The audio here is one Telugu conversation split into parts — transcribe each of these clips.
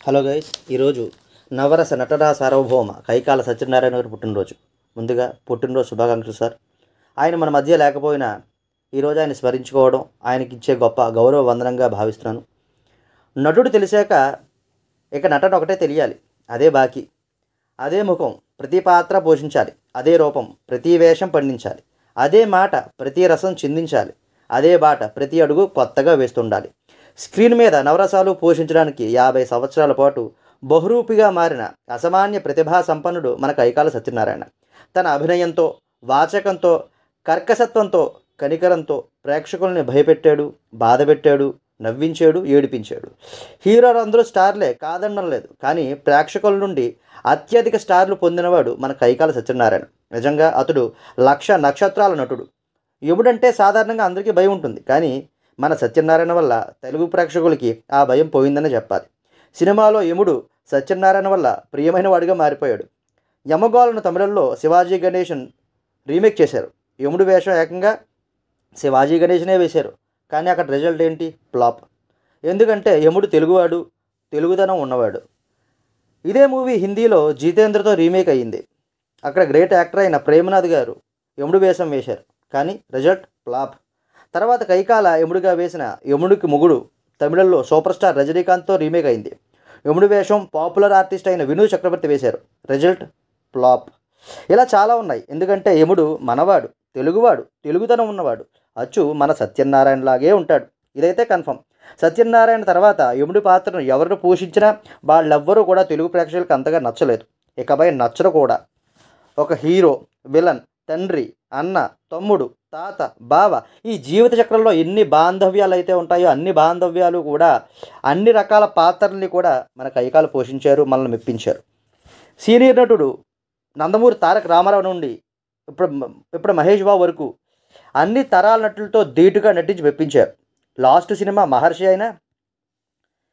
హలో గైస్, ఈరోజు నవరస నటనా సార్వభౌమ కైకాల సత్యనారాయణ గారి పుట్టినరోజు. ముందుగా పుట్టినరోజు శుభాకాంక్షలు సార్. ఆయన మన మధ్య లేకపోయినా ఈరోజు ఆయన స్మరించుకోవడం ఆయనకి ఇచ్చే గొప్ప గౌరవ వందనంగా భావిస్తున్నాను. నటుడు తెలిసాక ఇక నటన ఒకటే తెలియాలి, అదే బాకీ. అదే ముఖం ప్రతి పాత్ర పోషించాలి, అదే రూపం ప్రతి వేషం పండించాలి, అదే మాట ప్రతి రసం చిందించాలి, అదే బాట ప్రతి అడుగు కొత్తగా వేస్తుండాలి. స్క్రీన్ మీద నవరసాలు పోషించడానికి 50 సంవత్సరాల పాటు బహురూపిగా మారిన అసామాన్య ప్రతిభా సంపన్నుడు మన కైకాల సత్యనారాయణ. తన అభినయంతో, వాచకంతో, కర్కశత్వంతో, కనికరంతో ప్రేక్షకుల్ని భయపెట్టాడు, బాధపెట్టాడు, నవ్వించాడు, ఏడిపించాడు. హీరోలు అందరూ స్టార్లే కాదనడం లేదు, కానీ ప్రేక్షకుల నుండి అత్యధిక స్టార్లు పొందినవాడు మన కైకాల సత్యనారాయణ. నిజంగా అతడు 1,00,000 నక్షత్రాల నటుడు. యముడంటే సాధారణంగా అందరికీ భయం ఉంటుంది, కానీ మన సత్యనారాయణ వల్ల తెలుగు ప్రేక్షకులకి ఆ భయం పోయిందని చెప్పాలి. సినిమాలో యముడు సత్యనారాయణ వల్ల ప్రియమైన వాడిగా మారిపోయాడు. యమగోళను తమిళంలో శివాజీ గణేశన్ రీమేక్ చేశారు. యముడు వేషం ఏకంగా శివాజీ గణేశనే వేశారు, కానీ అక్కడ రిజల్ట్ ఏంటి? ఫ్లాప్. ఎందుకంటే యముడు తెలుగువాడు, తెలుగుదనం ఉన్నవాడు. ఇదే మూవీ హిందీలో జితేంద్రతో రీమేక్ అయ్యింది. అక్కడ గ్రేట్ యాక్టర్ అయిన ప్రేమనాథ్ గారు యముడు వేషం వేశారు, కానీ రిజల్ట్ ఫ్లాప్. తర్వాత కైకాల యముడిగా వేసిన యముడికి మొగుడు తమిళంలో సూపర్ స్టార్ రజనీకాంత్తో రీమేక్ అయింది. యముడి వేషం పాపులర్ ఆర్టిస్ట్ అయిన వినూ చక్రవర్తి వేశారు, రిజల్ట్ ఫ్లాప్. ఇలా చాలా ఉన్నాయి. ఎందుకంటే యముడు మనవాడు, తెలుగువాడు, తెలుగుతనం ఉన్నవాడు, అచ్చు మన సత్యనారాయణలాగే ఉంటాడు. ఇదైతే కన్ఫర్మ్. సత్యనారాయణ తర్వాత యముడి పాత్రను ఎవరు పోషించినా వాళ్ళెవ్వరూ కూడా తెలుగు ప్రేక్షకులకు అంతగా నచ్చలేదు, ఇకపై నచ్చరు కూడా. ఒక హీరో, విలన్, తండ్రి, అన్న, తమ్ముడు, తాత, బావ, ఈ జీవిత చక్రంలో ఎన్ని బాంధవ్యాలు అయితే ఉంటాయో అన్ని బాంధవ్యాలు కూడా, అన్ని రకాల పాత్రల్ని కూడా మన కైకాలు పోషించారు, మనల్ని మెప్పించారు. సీనియర్ నటుడు నందమూరి తారక రామారావు నుండి ఇప్పుడు మహేష్ బాబు వరకు అన్ని తరాల నటులతో ధీటుగా నటించి మెప్పించారు. లాస్ట్ సినిమా మహర్షి అయినా,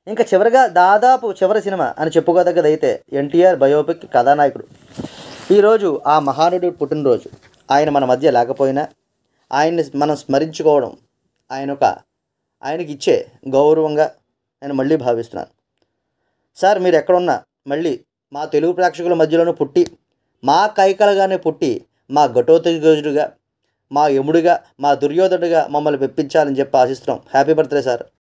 ఇంకా చివరిగా దాదాపు చివరి సినిమా అని చెప్పుకోదగ్గదైతే ఎన్టీఆర్ బయోపిక్ కథానాయకుడు. ఈరోజు ఆ మహానుడు పుట్టినరోజు. ఆయన మన మధ్య లేకపోయినా ఆయన్ని మనం స్మరించుకోవడం ఆయనకి ఇచ్చే గౌరవంగా నేను మళ్ళీ భావిస్తున్నాను. సార్, మీరు ఎక్కడున్నా మళ్ళీ మా తెలుగు ప్రేక్షకుల మధ్యలోనూ పుట్టి, మా కైకలగానే పుట్టి, మా ఘటోత్కచుడుగా, మా యముడిగా, మా దుర్యోధనుడిగా మమ్మల్ని మెప్పించాలని చెప్పి ఆశిస్తున్నాం. Happy birthday sir.